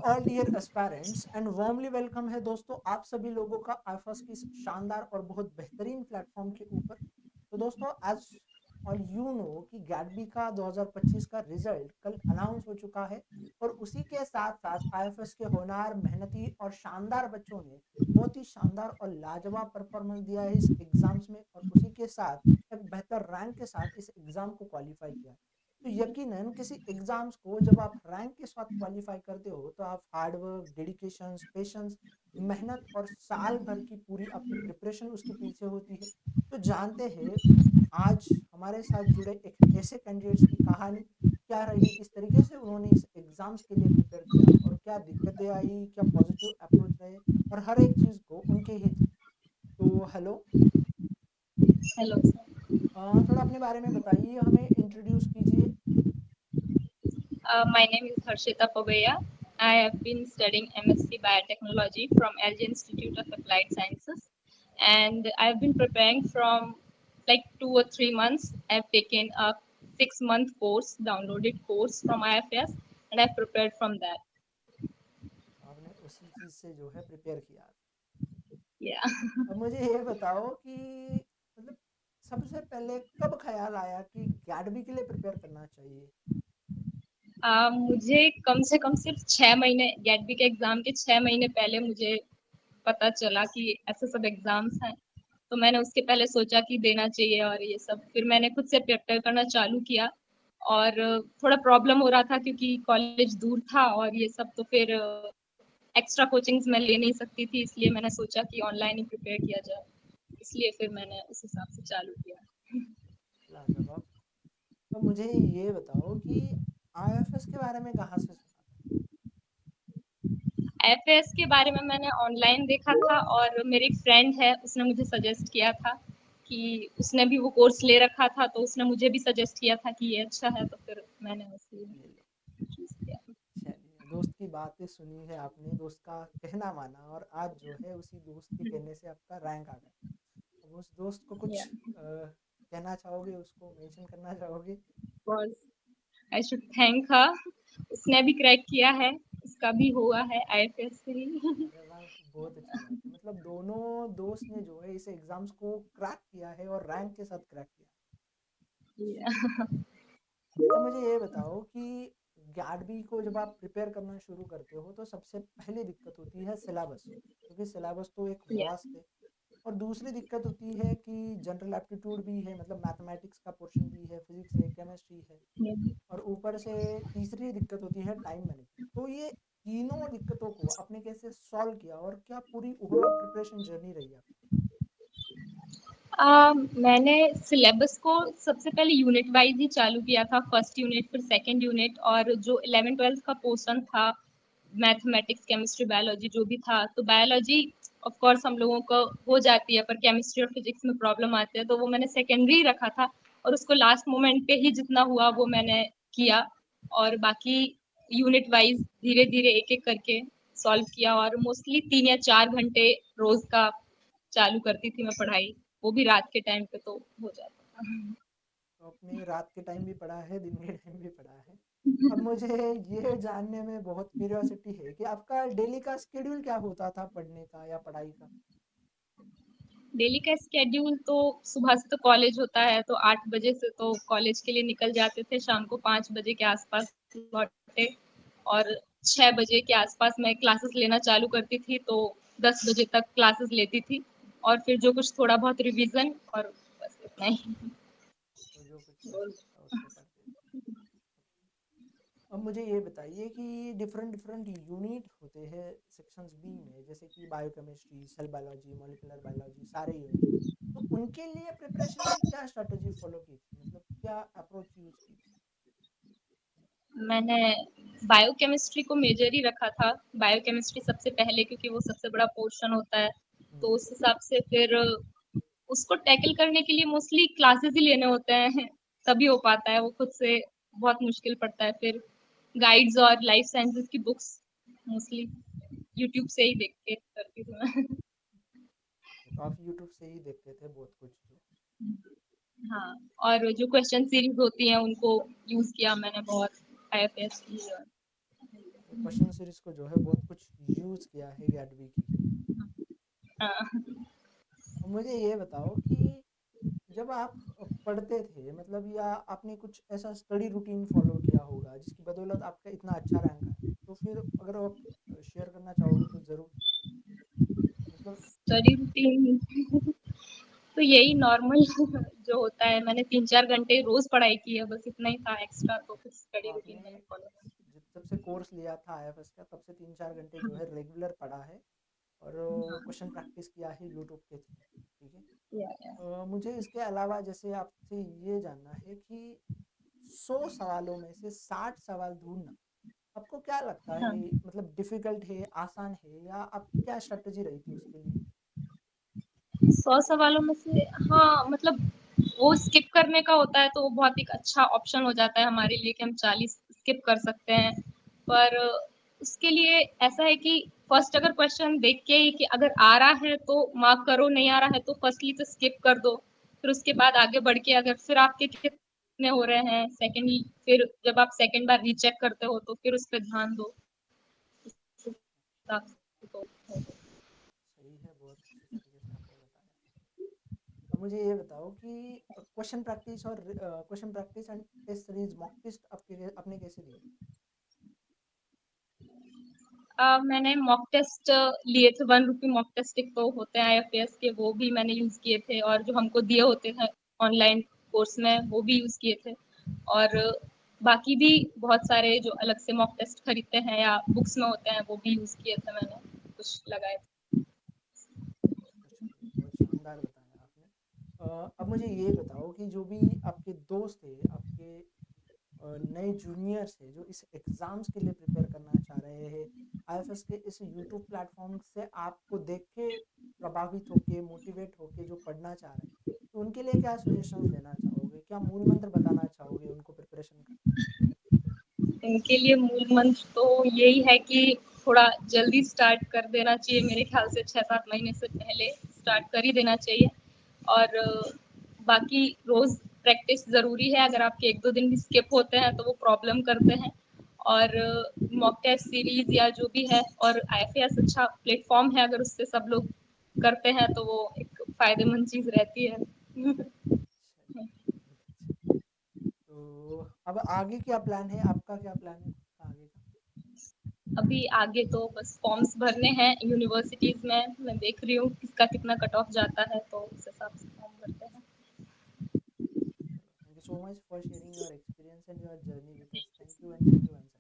All dear aspirants and warmly welcome है दोस्तों आप सभी लोगों का आईफस की इस शानदार और बहुत बेहतरीन प्लेटफॉर्म के ऊपर। तो दोस्तों एज ऑल यू नो कि गैडबी का 2025 का रिजल्ट कल अनाउंस हो चुका है और उसी के साथ साथ आईएफएस के होनहार मेहनती और शानदार बच्चों ने बहुत ही शानदार और लाजवाब परफॉर्मेंस दिया है इस एग्जाम्स में और उसी के साथ एक बेहतर रैंक के साथ इस एग्जाम को क्वालिफाई किया। तो यकीनन किसी एग्जाम्स को जब आप रैंक के साथ क्वालिफाई करते हो तो आप हार्डवर्क, डेडिकेशन, पेशेंस, मेहनत और साल भर की पूरी आपकी प्रिपरेशन उसके पीछे होती है। तो जानते हैं आज हमारे साथ जुड़े एक ऐसे कैंडिडेट्स की कहानी क्या रही, किस तरीके से उन्होंने इस एग्जाम्स के लिए प्रिपेयर किया और क्या दिक्कतें आई, क्या पॉजिटिव अप्रोच रहे और हर एक चीज़ को उनके ही थी। तो हेलो, हेलो सर। थोड़ा अपने बारे में बताइए, हमें इंट्रोड्यूस कीजिए। My name is Harshita Pogaya. I have been studying MSc Biotechnology from LG Institute of Applied Sciences, and I have been preparing from like 2 or 3 months. I've taken a 6-month course, downloaded course from IFS, and I've prepared from that. आपने उसी चीज़ से जो है prepare किया। Yeah. अब मुझे ये बताओ कि मतलब सबसे पहले कब ख्याल आया कि गैडबी के लिए प्रिपेयर करना चाहिए। मुझे कम से कम सिर्फ 6 महीने गेट बी के एग्जाम के 6 महीने पहले मुझे पता चला कि ऐसे सब एग्जाम्स हैं। तो मैंने उसके पहले सोचा कि देना चाहिए और ये सब फिर मैंने खुद से प्रिपेयर करना चालू किया। और थोड़ा प्रॉब्लम हो रहा था क्योंकि कॉलेज दूर था और ये सब, तो फिर एक्स्ट्रा कोचिंग्स मैं ले नहीं सकती थी, इसलिए मैंने सोचा कि ऑनलाइन ही प्रिपेयर किया जाए। इसलिए फिर मैंने उस हिसाब से चालू किया। लाजवाब। तो मुझे ये बताओ कि आईएफएस के बारे में कहाँ से सुना था। एफएस के बारे में मैंने ऑनलाइन देखा था और मेरी एक फ्रेंड है, उसने मुझे सजेस्ट किया था कि उसने भी वो कोर्स ले रखा था, तो उसने मुझे भी सजेस्ट किया था कि ये अच्छा है, तो फिर मैंने उसे ये लो, चूज किया। चलिए दोस्त की बातें सुनी है आपने, दोस्त का कहना माना और आज जो है उसी दोस्त के कहने से आपका रैंक आ गया। अब उस दोस्त को कुछ कहना चाहोगे, उसको मेंशन करना चाहोगे। I should thank her. उसने भी क्रैक किया है, उसका भी हुआ है आईएफएस से ही। अरे वाह, बहुत अच्छी बात है। मतलब दोनों दोस्त ने जो है इस एग्जाम्स को क्रैक किया है और रैंक के साथ क्रैक किया। अब मुझे ये बताओ कि गैडबी को जब आप प्रिपेयर करना शुरू करते हो तो सबसे पहली दिक्कत होती है सिलेबस, क्योंकि सिलेबस तो एक वास्ट है। और दूसरी दिक्कत होती है कि जनरल एप्टीट्यूड भी है, मतलब मैथमेटिक्स का पोर्शन भी है, फिजिक्स है, केमिस्ट्री है और ऊपर से तीसरी दिक्कत होती है टाइम मैनेजमेंट। तो ये तीनों दिक्कतों को आपने कैसे सॉल्व किया और क्या पूरी ओवरऑल प्रिपरेशन जर्नी रही आपकी। मैंने सिलेबस को सबसे पहले यूनिट वाइज ही चालू किया था, फर्स्ट यूनिट फिर सेकंड यूनिट, और जो 11th 12th का पोर्शन था, मैथमेटिक्स केमिस्ट्री बायोलॉजी जो भी था, तो बायोलॉजी ऑफ कोर्स हम लोगों को हो जाती है, पर केमिस्ट्री और फिजिक्स में प्रॉब्लम आती है, तो वो मैंने सेकेंडरी रखा था और उसको लास्ट मोमेंट पे ही जितना हुआ वो मैंने किया। और बाकी यूनिट वाइज धीरे धीरे एक एक करके सॉल्व किया, और मोस्टली 3 या 4 घंटे रोज का चालू करती थी मैं पढ़ाई, वो भी रात के टाइम पे, तो हो जाता था। तो आपने रात के टाइम भी पढ़ा है, दिन के टाइम भी पढ़ा है। अब मुझे ये जानने में बहुत क्यूरियोसिटी है कि आपका डेली का स्केड्यूल क्या होता था पढ़ने का या पढ़ाई का। डेली का स्केड्यूल तो सुबह से तो कॉलेज होता है, तो 8 बजे से तो कॉलेज के लिए निकल जाते थे, शाम को 5 बजे के आसपास लौटे। और 6 बजे के आसपास मैं क्लासेस लेना चालू करती थी, तो 10 बजे तक क्लासेस लेती थी, और फिर जो कुछ थोड़ा बहुत रिवीजन, और बस इतना ही। तो जो कुछ बेसिक था उसको करते थे। अब मुझे ये बताइए कि डिफरेंट डिफरेंट यूनिट होते हैं सेक्शंस बी में, जैसे कि biochemistry, cell biology, molecular biology, सारे यूनिट। तो उनके लिए प्रिपरेशन में क्या स्ट्रेटजी फॉलो की थी, मतलब क्या अप्रोच यूज की थी। मैंने बायोकेमिस्ट्री को मेजर ही रखा था, बायोकेमिस्ट्री सबसे पहले, क्योंकि वो सबसे बड़ा पोर्शन होता है। तो उस हिसाब से फिर उसको टैकल करने के लिए मोस्टली क्लासेस ही लेने होते हैं, तभी हो पाता है, वो खुद से बहुत मुश्किल पड़ता है। फिर गाइड्स और लाइफ साइंसेस की बुक्स मोस्टली यूट्यूब से ही देख के करती हूँ मैं। तो आप यूट्यूब से ही देखते थे बहुत कुछ जो। हाँ, और जो क्वेश्चन सीरीज होती हैं उनको यूज किया मैंने बहुत, आईएफएस की। क्वेश्चन सीरीज को जो है बहुत कुछ यूज किया है गैडबी की। हाँ। अब मुझे ये बताओ कि जब आप पढ़ते थे मतलब या आपने कुछ ऐसा स्टडी रूटीन फॉलो किया होगा जिसकी बदौलत आपका इतना अच्छा रैंक आया, तो फिर अगर आप शेयर करना चाहोगे तो ज़रूर। मतलब स्टडी रूटीन तो यही नॉर्मल जो होता है, मैंने 3-4 घंटे रोज़ पढ़ाई की है, बस इतना ही था एक्स्ट्रा, तो कुछ तो स्टडी रूटीन आपने मैंने फॉलो नहीं जब से कोर्स लिया था आईएफएस का तब से 3-4 घंटे जो है रेगुलर पढ़ा है और किया। क्वेश्चन प्रैक्टिस किया है यूट्यूब के थ्रू, ठीक है। या। मुझे इसके अलावा जैसे आपसे ये जानना है कि 100 सवालों में से 60 सवाल ढूंढना आपको क्या लगता हाँ, है, मतलब डिफिकल्ट है, आसान है, या आपकी क्या स्ट्रेटजी रही थी उसके लिए? 100 सवालों में से हाँ, मतलब वो स्किप करने का होता है तो वो बहुत एक अच्छा ऑप्शन हो जाता है हमारे लिए कि हम 40 स्किप कर सकते हैं। पर उसके लिए ऐसा है कि फर्स्ट अगर क्वेश्चन देख के ही कि अगर आ रहा है तो मार्क करो, नहीं आ रहा है तो फर्स्टली तो स्किप कर दो। फिर उसके बाद आगे बढ़ के अगर फिर आपके कितने हो रहे हैं, सेकंडली फिर जब आप सेकंड बार रीचेक करते हो तो फिर उस पे ध्यान दो। इस हिसाब से तो सही है, बहुत अच्छी तरीके से आपने बताया। अब मुझे ये बताओ कि question practice and test series mock test आपने कैसे दिए? मैंने मॉक टेस्ट लिए थे, 1 रुपी मॉक टेस्ट एक तो होते हैं आईएफएस के, वो भी मैंने यूज़ किए थे और जो हमको दिए होते हैं ऑनलाइन कोर्स में वो भी यूज़ किए थे। और बाकी भी बहुत सारे जो अलग से मॉक टेस्ट खरीदते हैं या बुक्स में होते हैं वो भी यूज़ किए थे मैंने, कुछ लगाए थे। बहुत चलिए, बहुत शानदार बताया आपने। अब मुझे ये बताओ कि जो भी आपके दोस्त थे, आपके नए जूनियर्स है जो इस एग्ज़ाम्स के लिए प्रिपेयर करना चाह रहे हैं, आईएफएस के इस यूट्यूब प्लेटफॉर्म से आपको देख के प्रभावित होके मोटिवेट होके जो पढ़ना चाह रहे हैं, तो उनके लिए क्या सजेशंस देना चाहोगे, क्या मूल मंत्र बताना चाहोगे उनको प्रिपरेशन का? इनके लिए मूल मंत्र तो यही है कि थोड़ा जल्दी स्टार्ट कर देना चाहिए, मेरे ख्याल से 6-7 महीने से पहले स्टार्ट कर ही देना चाहिए। और बाकी रोज़ प्रैक्टिस ज़रूरी है, अगर आपके 1-2 दिन भी स्किप होते हैं तो वो प्रॉब्लम करते हैं। और मॉक टेस्ट सीरीज़ या जो भी है, और आईएफएस अच्छा प्लेटफ़ॉर्म है, अगर उससे सब लोग करते हैं तो वो एक फ़ायदेमंद चीज़ रहती है। चलिए, बहुत अच्छा। तो अब आगे क्या प्लान है, आपका क्या प्लान है खुद का आगे का? अभी आगे तो बस फॉर्म्स भरने हैं यूनिवर्सिटीज़ में, मैं देख रही हूँ किसका कितना कट ऑफ जाता है तो उस हिसाब से फॉर्म भरते हैं। चलो, thank you so much for sharing your experience and your journey with us. Thank you and thank you once